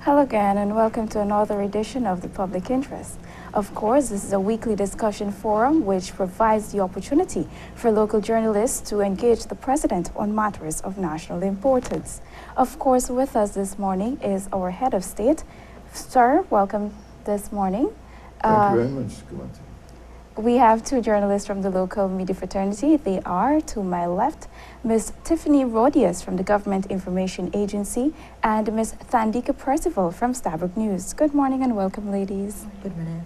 Hello again and welcome to another edition of The Public Interest. Of course, this is a weekly discussion forum which provides the opportunity for local journalists to engage the President on matters of national importance. Of course, with us this morning is our Head of State. Sir, welcome this morning. Thank you very much, Kaieteur. We have two journalists from the local media fraternity. They are, to my left, Ms. Tiffany Rodius from the Government Information Agency and Ms. Thandika Percival from Stabrook News. Good morning and welcome, ladies. Good morning.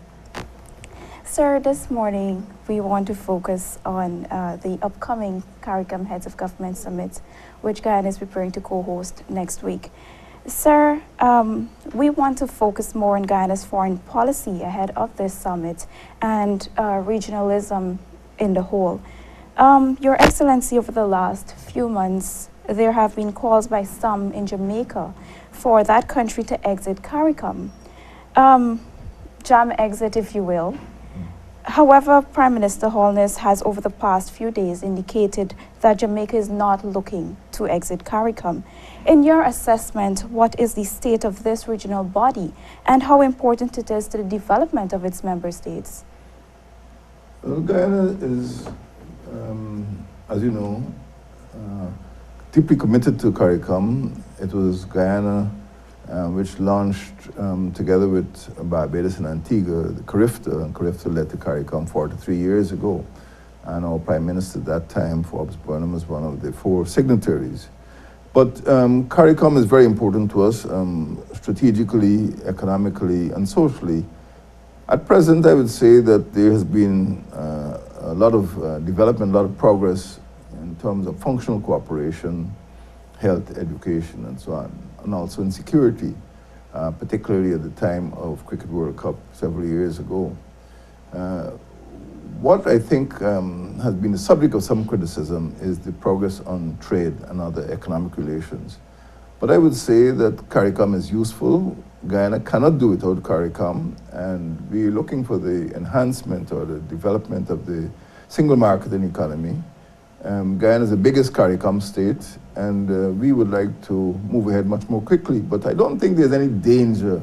Sir, this morning we want to focus on the upcoming Caricom Heads of Government Summit, which Guyana is preparing to co-host next week. Sir, we want to focus more on Guyana's foreign policy ahead of this summit and regionalism in the whole. Your Excellency, over the last few months, there have been calls by some in Jamaica for that country to exit Caricom. Jam exit, if you will. However, Prime Minister Holness has over the past few days indicated that Jamaica is not looking to exit Caricom. In your assessment, what is the state of this regional body and how important it is to the development of its member states? Well, Guyana is, as you know, deeply committed to Caricom. It was Guyana which launched, together with Barbados and Antigua, the Kaieteur, and Kaieteur led to Caricom 43 years ago. And our Prime Minister at that time, Forbes Burnham, was one of the 4 signatories. But Caricom is very important to us, strategically, economically, and socially. At present, I would say that there has been a lot of development, a lot of progress in terms of functional cooperation, health, education, and so on, and also in security, particularly at the time of Cricket World Cup several years ago. What I think has been the subject of some criticism is the progress on trade and other economic relations. But I would say that Caricom is useful. Guyana cannot do without Caricom, and we're looking for the enhancement or the development of the single market and economy. Guyana is the biggest Caricom state, and we would like to move ahead much more quickly. But I don't think there's any danger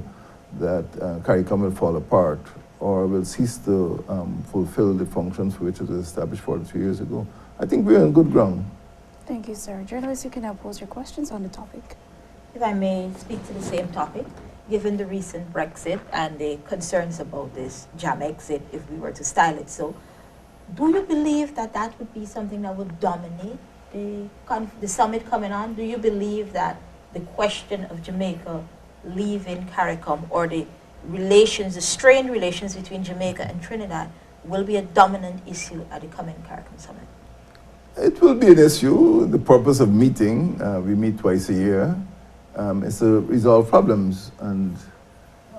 that Caricom will fall apart or will cease to fulfill the functions for which it was established 43 years ago. I think we're on good ground. Thank you, sir. Journalists, you can now pose your questions on the topic. If I may speak to the same topic, given the recent Brexit and the concerns about this jam exit, if we were to style it so, do you believe that that would be something that would dominate the summit coming on? Do you believe that the question of Jamaica leaving Caricom or the strained relations between Jamaica and Trinidad will be a dominant issue at the coming Caricom Summit? It will be an issue. The purpose of meeting, we meet twice a year, is to resolve problems. And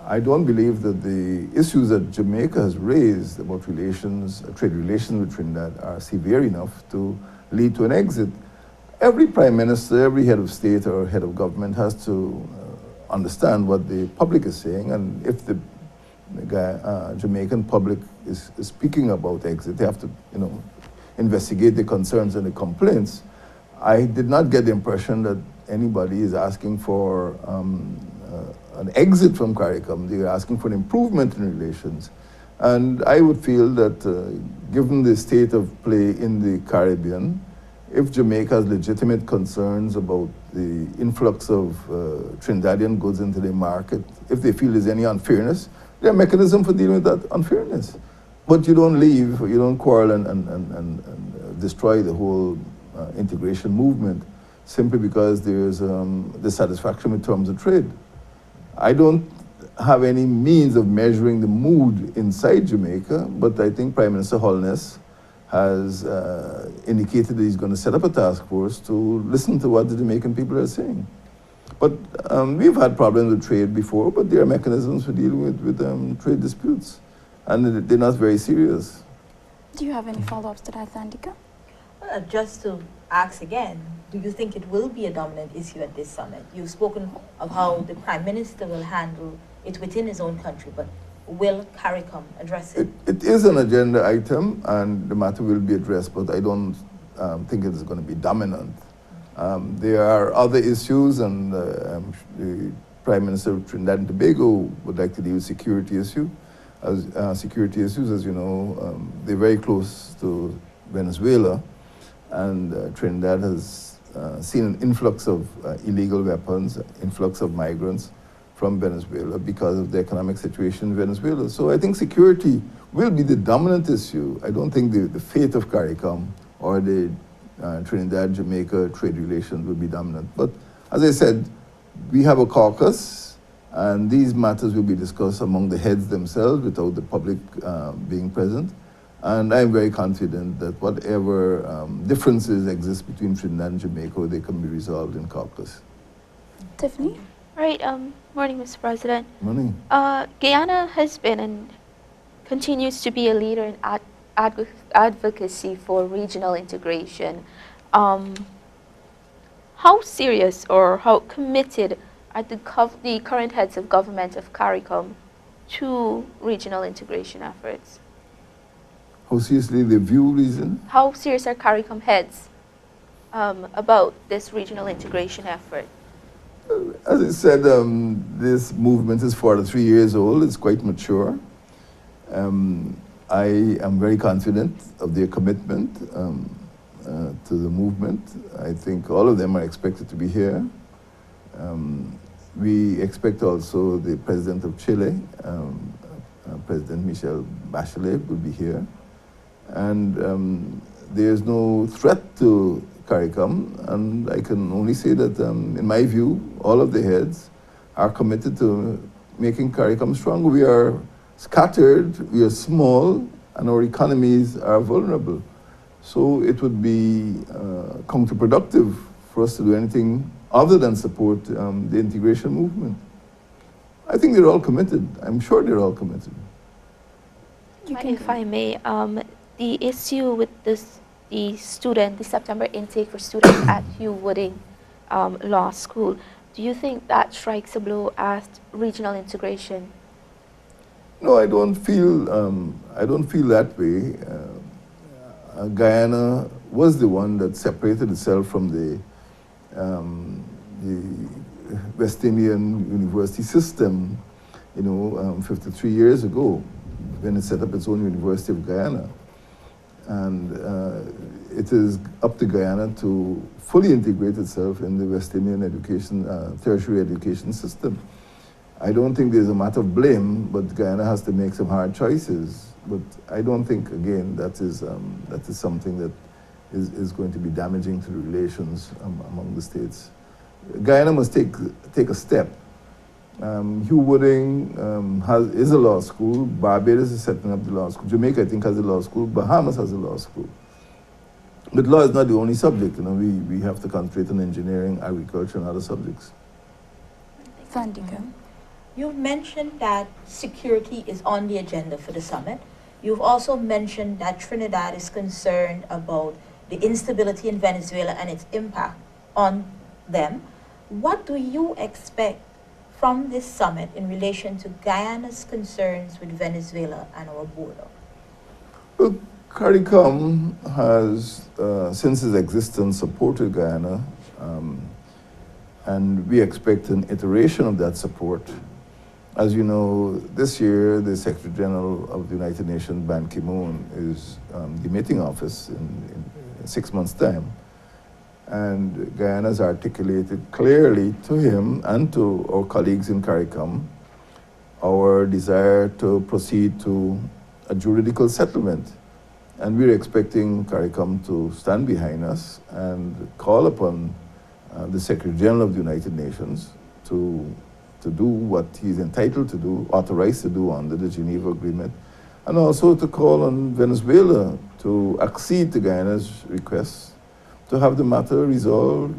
I don't believe that the issues that Jamaica has raised about relations, trade relations with Trinidad are severe enough to lead to an exit. Every Prime Minister, every head of state or head of government has to understand what the public is saying, and if the Jamaican public is speaking about exit, they have to, investigate the concerns and the complaints. I did not get the impression that anybody is asking for an exit from Caricom. They are asking for an improvement in relations, and I would feel that given the state of play in the Caribbean, if Jamaica has legitimate concerns about the influx of Trinidadian goods into the market, if they feel there's any unfairness, there are mechanisms for dealing with that unfairness. But you don't leave, you don't quarrel and destroy the whole integration movement simply because there's dissatisfaction in terms of trade. I don't have any means of measuring the mood inside Jamaica, but I think Prime Minister Holness has indicated that he's going to set up a task force to listen to what the Jamaican people are saying. But we've had problems with trade before, but there are mechanisms for dealing with trade disputes, and they're not very serious. Do you have any follow-ups to that, Thandika? Well, just to ask again, do you think it will be a dominant issue at this summit? You've spoken of how the Prime Minister will handle it within his own country, but will Caricom address it? It is an agenda item, and the matter will be addressed, but I don't think it is going to be dominant. There are other issues, and the Prime Minister of Trinidad and Tobago would like to deal with security issues. As you know, they're very close to Venezuela, and Trinidad has seen an influx of illegal weapons, influx of migrants from Venezuela because of the economic situation in Venezuela. So I think security will be the dominant issue. I don't think the fate of Caricom or the Trinidad-Jamaica trade relations will be dominant. But as I said, we have a caucus, and these matters will be discussed among the heads themselves without the public being present. And I'm very confident that whatever differences exist between Trinidad and Jamaica, they can be resolved in caucus. Tiffany? All right, morning, Mr. President. Morning. Guyana has been and continues to be a leader in advocacy for regional integration. How serious or how committed are the current heads of government of Caricom to regional integration efforts? How seriously they view reason? How serious are Caricom heads about this regional integration effort? As I said, this movement is 43 years old. It's quite mature. I am very confident of their commitment to the movement. I think all of them are expected to be here. We expect also the President of Chile, President Michelle Bachelet, will be here. And there's no threat to Caricom, and I can only say that, in my view, all of the heads are committed to making Caricom strong. We are scattered, we are small, and our economies are vulnerable. So it would be counterproductive for us to do anything other than support the integration movement. I think they're all committed. I'm sure they're all committed. If I may, the issue with the September intake for students at Hugh Wooding Law School, do you think that strikes a blow at regional integration? No, I don't feel that way. Guyana was the one that separated itself from the West Indian university system, 53 years ago, when it set up its own University of Guyana. And it is up to Guyana to fully integrate itself in the West Indian education, tertiary education system. I don't think there's a matter of blame, but Guyana has to make some hard choices. But I don't think, again, that is something that is going to be damaging to the relations among the states. Guyana must take a step. Hugh Wooding is a law school. Barbados is setting up the law school. Jamaica, I think, has a law school. Bahamas has a law school. But law is not the only subject. We have to concentrate on engineering, agriculture, and other subjects. Vandika. You've mentioned that security is on the agenda for the summit. You've also mentioned that Trinidad is concerned about the instability in Venezuela and its impact on them. What do you expect from this summit in relation to Guyana's concerns with Venezuela and our border? Well, Caricom has, since its existence, supported Guyana, and we expect an iteration of that support. As you know, this year, the Secretary General of the United Nations, Ban Ki-moon, is demitting office in 6 months' time. And Guyana has articulated clearly to him and to our colleagues in Caricom our desire to proceed to a juridical settlement. And we're expecting Caricom to stand behind us and call upon the Secretary General of the United Nations to do what he's entitled to do, authorized to do under the Geneva Agreement, and also to call on Venezuela to accede to Guyana's requests to have the matter resolved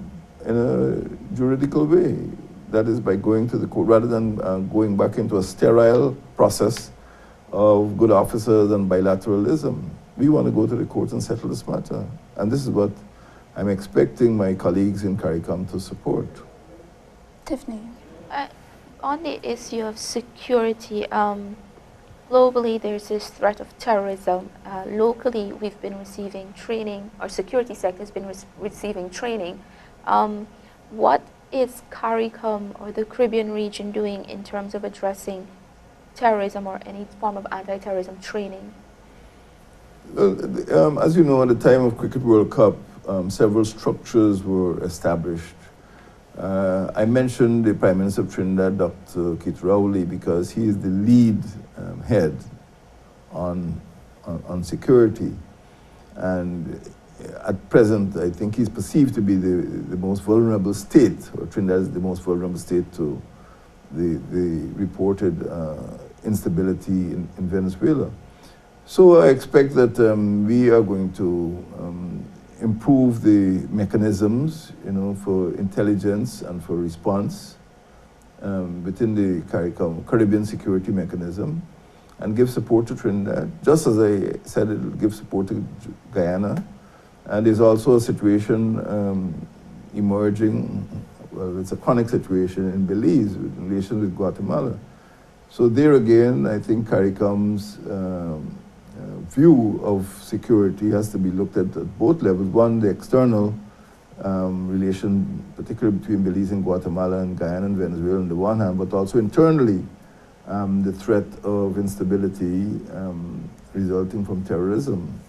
in a juridical way. That is by going to the court, rather than going back into a sterile process of good officers and bilateralism. We want to go to the court and settle this matter. And this is what I'm expecting my colleagues in Caricom to support. Tiffany. On the issue of security, globally there's this threat of terrorism. Locally, we've been receiving training, our security sector has been receiving training. What is Caricom or the Caribbean region doing in terms of addressing terrorism or any form of anti-terrorism training? Well, as you know, at the time of Cricket World Cup, several structures were established. I mentioned the Prime Minister of Trinidad, Dr. Kaieteur, because he is the lead head on security. And at present, I think he's perceived to be the most vulnerable state, or Trinidad is the most vulnerable state to the reported instability in Venezuela. So I expect that we are going to improve the mechanisms, for intelligence and for response within the Caricom, Caribbean security mechanism, and give support to Trinidad. Just as I said, it will give support to Guyana. And there's also a situation emerging, well, it's a chronic situation in Belize in relation with Guatemala. So there again, I think Caricom's view of security has to be looked at both levels. One, the external relation, particularly between Belize and Guatemala and Guyana and Venezuela on the one hand, but also internally, the threat of instability resulting from terrorism.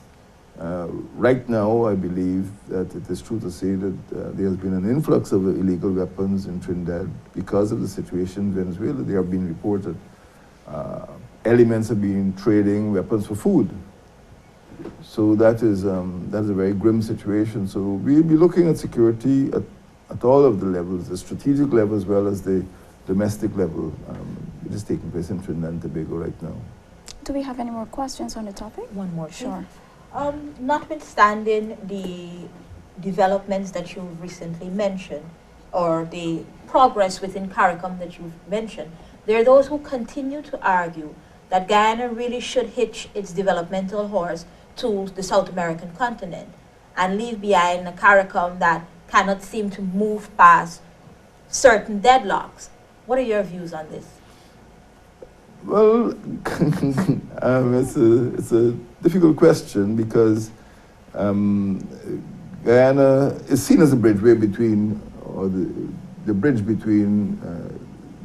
Right now, I believe that it is true to say that there has been an influx of illegal weapons in Trinidad because of the situation in Venezuela. They have been reported. Elements have been trading weapons for food. So that's a very grim situation. So we'll be looking at security at all of the levels, the strategic level as well as the domestic level. It is taking place in Trinidad and Tobago right now. Do we have any more questions on the topic? One more, Sure. Notwithstanding the developments that you've recently mentioned, or the progress within Caricom that you've mentioned, there are those who continue to argue that Guyana really should hitch its developmental horse to the South American continent and leave behind a Caricom that cannot seem to move past certain deadlocks. What are your views on this? Well, it's a difficult question because Guyana is seen as a bridgeway between, or the bridge between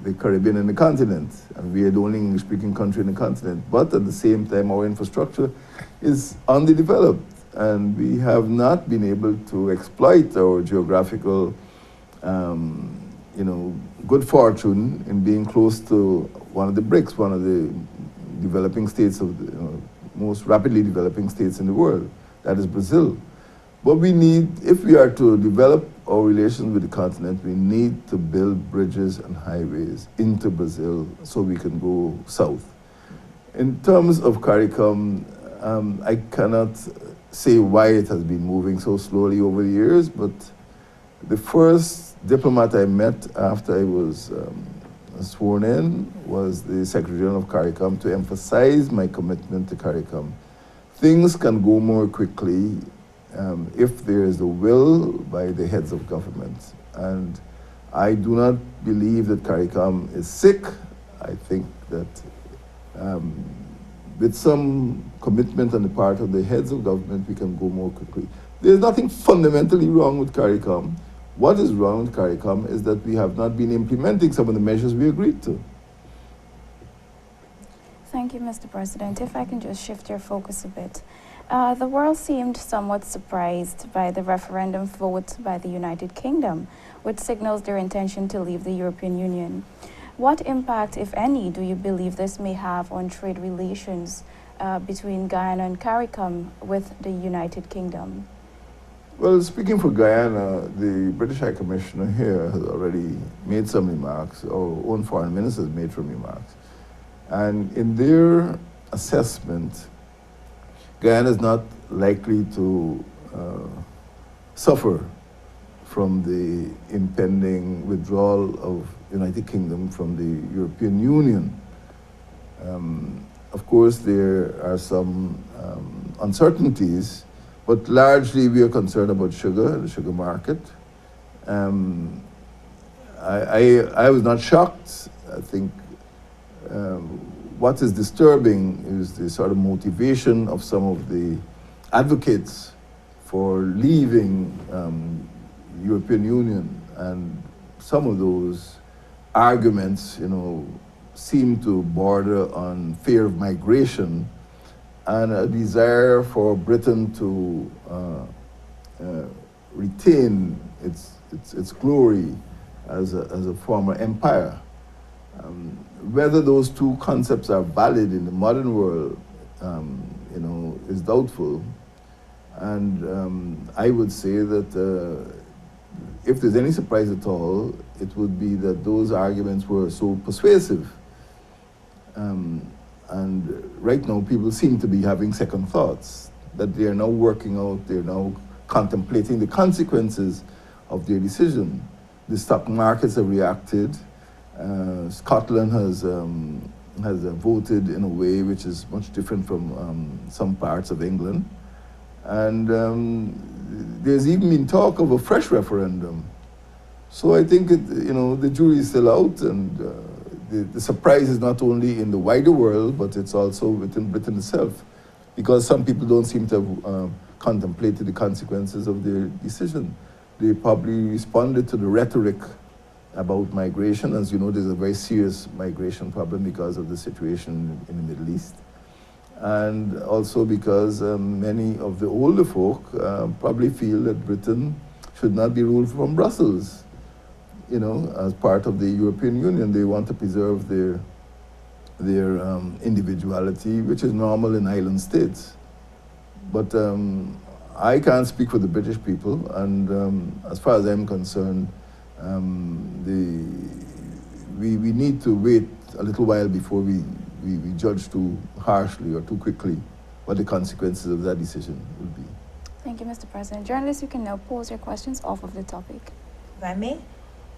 the Caribbean and the continent. And we are the only English-speaking country in the continent. But at the same time, our infrastructure is underdeveloped. And we have not been able to exploit our geographical, good fortune in being close to one of the BRICS, one of the developing states of the most rapidly developing states in the world. That is Brazil. But we need, if we are to develop our relations with the continent, we need to build bridges and highways into Brazil so we can go south. In terms of Caricom, I cannot say why it has been moving so slowly over the years, but the first diplomat I met after I was sworn in was the Secretary General of Caricom to emphasize my commitment to Caricom. Things can go more quickly if there is the will by the heads of government. And I do not believe that Caricom is sick. I think that with some commitment on the part of the heads of government, we can go more quickly. There's nothing fundamentally wrong with Caricom. What is wrong with Caricom is that we have not been implementing some of the measures we agreed to. Thank you, Mr. President. If I can just shift your focus a bit. The world seemed somewhat surprised by the referendum vote by the United Kingdom, which signals their intention to leave the European Union. What impact, if any, do you believe this may have on trade relations between Guyana and Caricom with the United Kingdom? Well, speaking for Guyana, the British High Commissioner here has already made some remarks. Our own foreign minister has made some remarks. And in their assessment, Guyana is not likely to suffer from the impending withdrawal of the United Kingdom from the European Union. Of course, there are some uncertainties, but largely we are concerned about sugar, the sugar market. I was not shocked. I think what is disturbing is the sort of motivation of some of the advocates for leaving European Union and some of those arguments, seem to border on fear of migration and a desire for Britain to retain its glory as a former empire. Whether those two concepts are valid in the modern world, is doubtful. And I would say that if there's any surprise at all, it would be that those arguments were so persuasive. And right now, people seem to be having second thoughts, that they are now working out, they're now contemplating the consequences of their decision. The stock markets have reacted. Scotland has voted in a way which is much different from some parts of England. And there's even been talk of a fresh referendum. So I think, the jury is still out, and the surprise is not only in the wider world, but it's also within Britain itself, because some people don't seem to have contemplated the consequences of their decision. They probably responded to the rhetoric about migration. As you know, there's a very serious migration problem because of the situation in the Middle East. And also because many of the older folk probably feel that Britain should not be ruled from Brussels. As part of the European Union, they want to preserve their individuality, which is normal in island states. But I can't speak for the British people, and as far as I'm concerned, we need to wait a little while before we judge too harshly or too quickly what the consequences of that decision will be. Thank you, Mr. President. Journalists, you can now pose your questions off of the topic. If I may,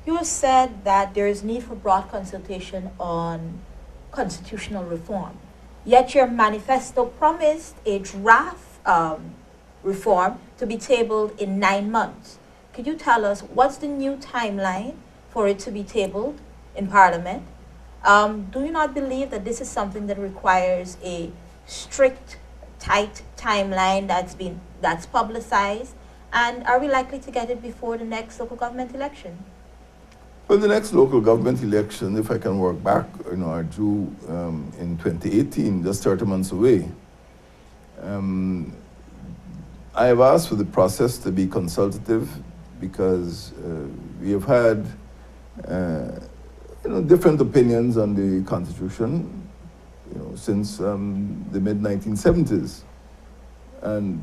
you said that there is need for broad consultation on constitutional reform, yet your manifesto promised a draft reform to be tabled in 9 months. Could you tell us what's the new timeline for it to be tabled in Parliament? Do you not believe that this is something that requires a strict, tight timeline that's publicized? And are we likely to get it before the next local government election? Well, the next local government election, if I can work back, are due in 2018, just 30 months away. I have asked for the process to be consultative because we have had different opinions on the Constitution since the mid-1970s. And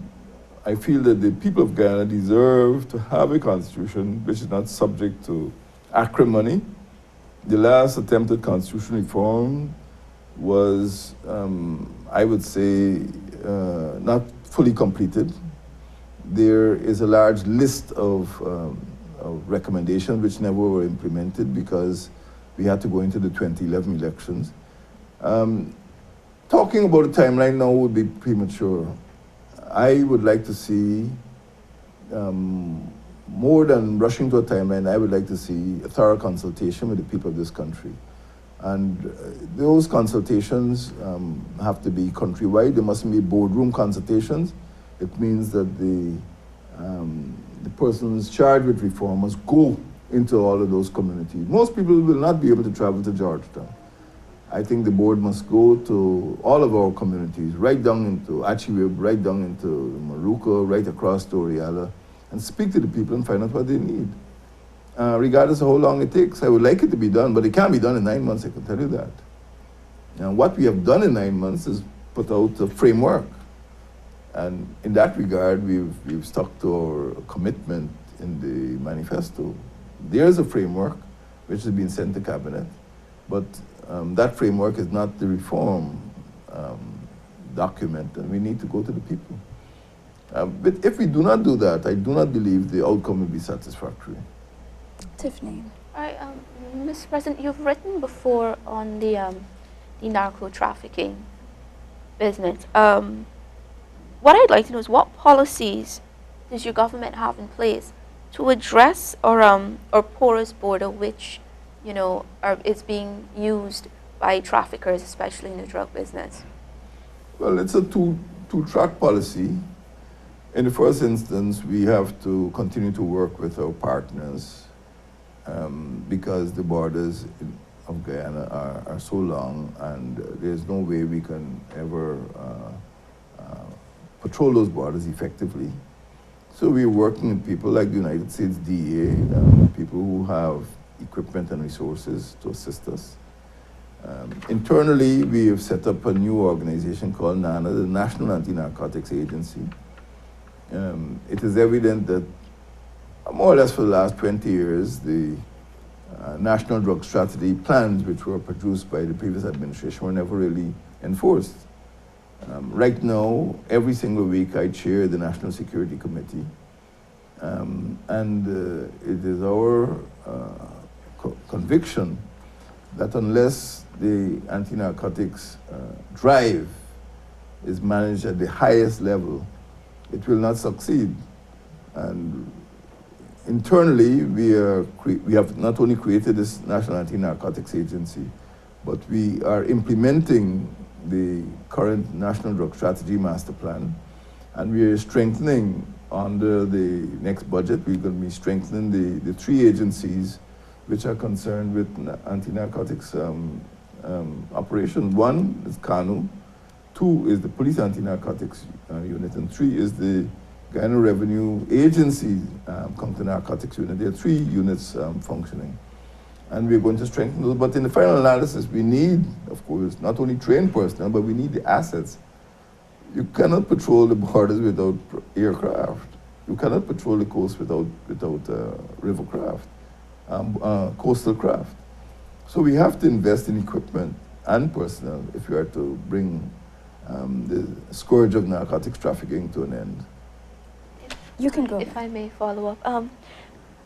I feel that the people of Guyana deserve to have a Constitution which is not subject to acrimony. The last attempted constitutional reform was, I would say, not fully completed. There is a large list of recommendations which never were implemented because we had to go into the 2011 elections. Talking about a timeline now would be premature. I would like to see, more than rushing to a timeline, I would like to see a thorough consultation with the people of this country. And those consultations have to be countrywide. There mustn't be boardroom consultations. It means that the persons charged with reform must go into all of those communities. Most people will not be able to travel to Georgetown. I think the board must go to all of our communities, right down into Achiwib, right down into Maruka, right across to Oriala, and speak to the people and find out what they need. Regardless of how long it takes. I would like it to be done, but it can't be done in 9 months, I can tell you that. Now, what we have done in 9 months is put out a framework. And in that regard, we've stuck to our commitment in the manifesto. There's a framework which has been sent to Cabinet, but that framework is not the reform document, and we need to go to the people. But if we do not do that, I do not believe the outcome will be satisfactory. Tiffany. All right, Mr. President, you've written before on the narco-trafficking business. What I'd like to know is what policies does your government have in place to address our porous border, which is being used by traffickers, especially in the drug business? Well, it's a two-track policy. In the first instance, we have to continue to work with our partners because the borders of Guyana are so long, and there's no way we can ever patrol those borders effectively. So we're working with people like the United States DEA, people who have equipment and resources to assist us. Internally, we have set up a new organization called NANA, the National Anti-Narcotics Agency. It is evident that more or less for the last 20 years, the national drug strategy plans, which were produced by the previous administration, were never really enforced. Right now, every single week, I chair the National Security Committee, and it is our conviction that unless the anti-narcotics drive is managed at the highest level, it will not succeed. And internally, we have not only created this National Anti-Narcotics Agency, but we are implementing the current National Drug Strategy Master Plan, and we are strengthening under the next budget. We're going to be strengthening the three agencies which are concerned with anti-narcotics operations. One is CANU, two is the Police Anti-Narcotics Unit, and three is the Guyana Revenue Agency Counter-Narcotics Unit. There are three units functioning. And we're going to strengthen those. But in the final analysis, we need, of course, not only trained personnel, but we need the assets. You cannot patrol the borders without aircraft. You cannot patrol the coast without rivercraft, coastal craft. So we have to invest in equipment and personnel if we are to bring the scourge of narcotics trafficking to an end. You can go. If I may follow up,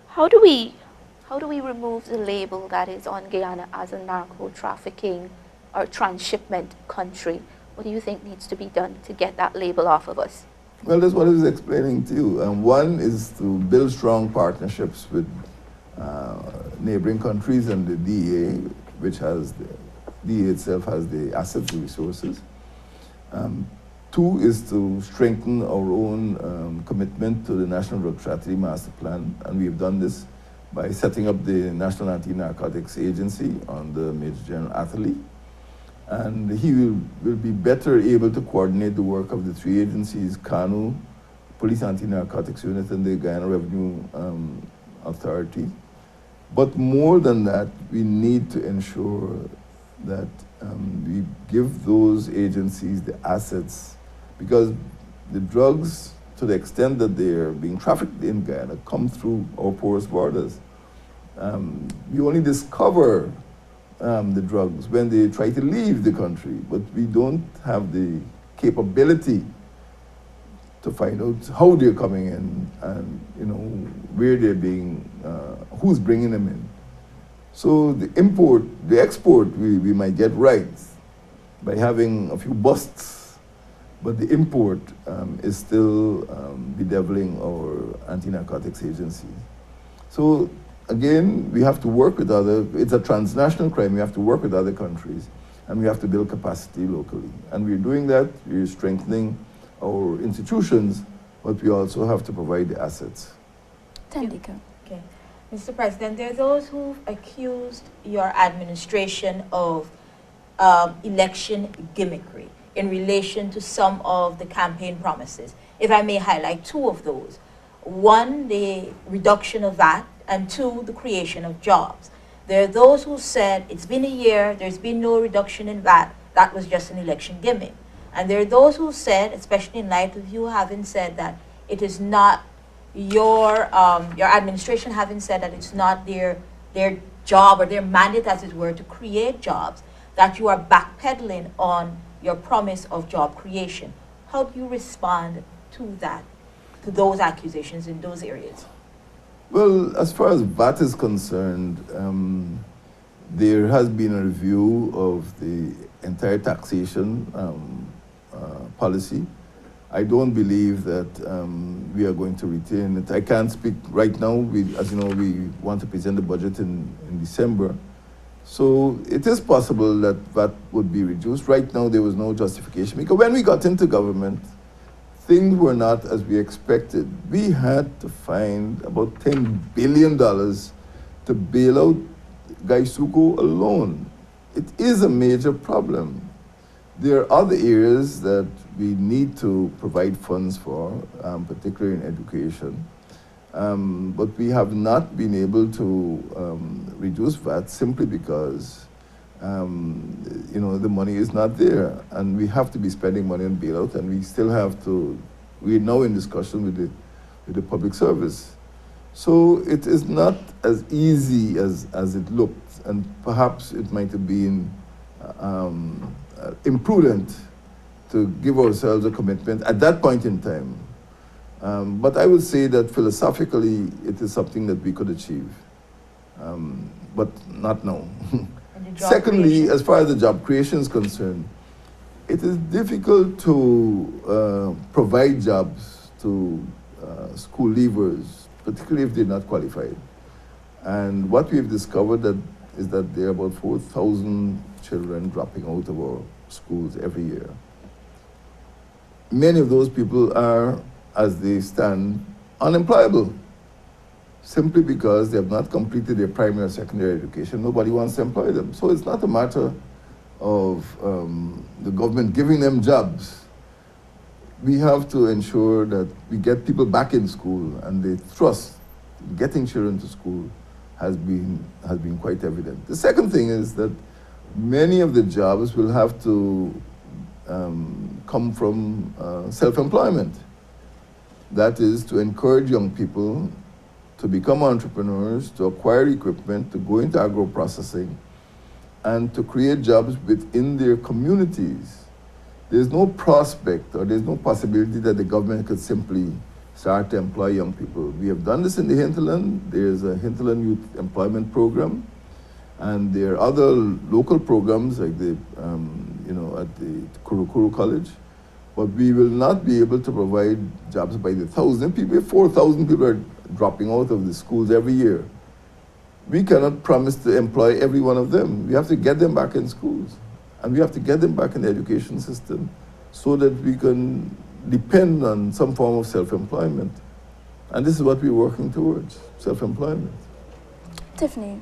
how do we remove the label that is on Guyana as a narco-trafficking or transshipment country? What do you think needs to be done to get that label off of us? Well, that's what I was explaining to you. One is to build strong partnerships with neighboring countries and the DEA, which has the DEA itself has the assets, the resources. Two is to strengthen our own commitment to the National Drug Strategy Master Plan, and we have done this by setting up the National Anti-Narcotics Agency under Major General Atherley. And he will be better able to coordinate the work of the three agencies, CANU, Police Anti-Narcotics Unit, and the Guyana Revenue Authority. But more than that, we need to ensure that we give those agencies the assets, because the drugs, to the extent that they are being trafficked in Guyana, come through our porous borders. We only discover the drugs when they try to leave the country, but we don't have the capability to find out how they're coming in and where they're being, who's bringing them in. So the export, we might get right by having a few busts, but the import is still bedeviling our anti-narcotics agencies. So again, we have to work with it's a transnational crime, we have to work with other countries, and we have to build capacity locally. And we're doing that, we're strengthening our institutions, but we also have to provide the assets. Tandika. Okay. Mr. President, there are those who've accused your administration of election gimmickry in relation to some of the campaign promises. If I may highlight two of those. One, the reduction of VAT, and two, the creation of jobs. There are those who said it's been a year, there's been no reduction in VAT, that was just an election gimmick. And there are those who said, especially in light of you having said that it is not your administration having said that it's not their job or their mandate, as it were, to create jobs, that you are backpedaling on your promise of job creation. How do you respond to that, to those accusations in those areas? Well, as far as VAT is concerned, there has been a review of the entire taxation policy. I don't believe that we are going to retain it. I can't speak right now. As you know, we want to present the budget in December. So it is possible that VAT would be reduced. Right now, there was no justification, because when we got into government, things were not as we expected. We had to find about $10 billion to to bail out Gaisuko alone. It is a major problem. There are other areas that we need to provide funds for, particularly in education. But we have not been able to reduce VAT simply because the money is not there, and we have to be spending money on bailout, and we still have to. We're now in discussion with the public service, so it is not as easy as it looked, and perhaps it might have been imprudent to give ourselves a commitment at that point in time. But I would say that philosophically, it is something that we could achieve, but not now. Secondly, as far as the job creation is concerned, it is difficult to provide jobs to school leavers, particularly if they're not qualified. And what we've discovered is that there are about 4,000 children dropping out of our schools every year. Many of those people are, as they stand, unemployable, simply because they have not completed their primary or secondary education. Nobody wants to employ them. So it's not a matter of the government giving them jobs. We have to ensure that we get people back in school, and the trust in getting children to school has been quite evident. The second thing is that many of the jobs will have to come from self-employment. That is to encourage young people to become entrepreneurs, to acquire equipment, to go into agro-processing, and to create jobs within their communities. There's no prospect or there's no possibility that the government could simply start to employ young people. We have done this in the hinterland. There's a hinterland youth employment program, and there are other local programs like at the Kurukuru College. But we will not be able to provide jobs by the 1,000 people. 4,000 people are dropping out of the schools every year. We cannot promise to employ every one of them. We have to get them back in schools, and we have to get them back in the education system so that we can depend on some form of self-employment. And this is what we're working towards, self-employment. Tiffany,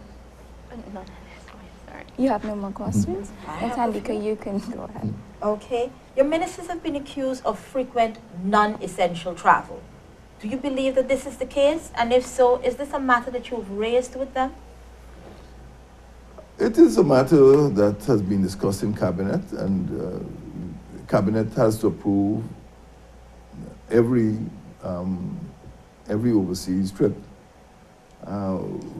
you have no more questions? And Tandika, you can go ahead. Okay. Your ministers have been accused of frequent non-essential travel. Do you believe that this is the case? And if so, is this a matter that you've raised with them? It is a matter that has been discussed in Cabinet, and Cabinet has to approve every overseas trip.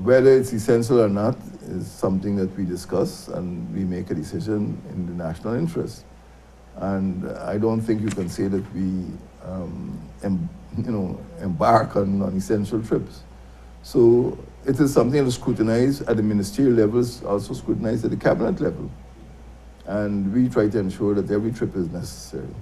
Whether it's essential or not is something that we discuss, and we make a decision in the national interest. And I don't think you can say that we embark on essential trips. So it is something that is scrutinized at the ministerial levels, also scrutinized at the cabinet level. And we try to ensure that every trip is necessary.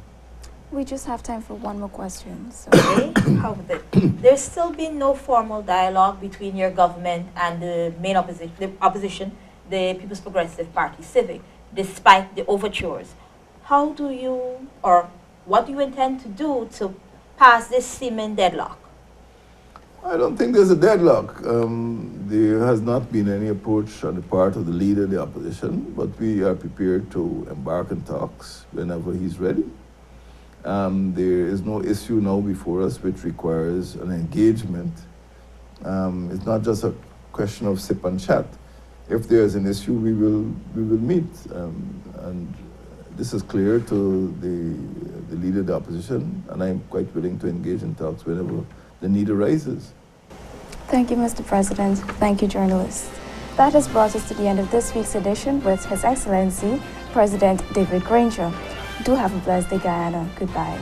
We just have time for one more question. So. Okay, there's still been no formal dialogue between your government and the main opposition, the People's Progressive Party, Civic, despite the overtures. How do you, or what do you intend to do to pass this seeming deadlock? I don't think there's a deadlock. There has not been any approach on the part of the leader of the opposition, but we are prepared to embark on talks whenever he's ready. There is no issue now before us which requires an engagement. It's not just a question of sip and chat. If there is an issue, we will meet. And this is clear to the leader of the opposition, and I'm quite willing to engage in talks whenever the need arises. Thank you, Mr. President. Thank you, journalists. That has brought us to the end of this week's edition with His Excellency, President David Granger. Do have a blessed day, Guyana. Goodbye.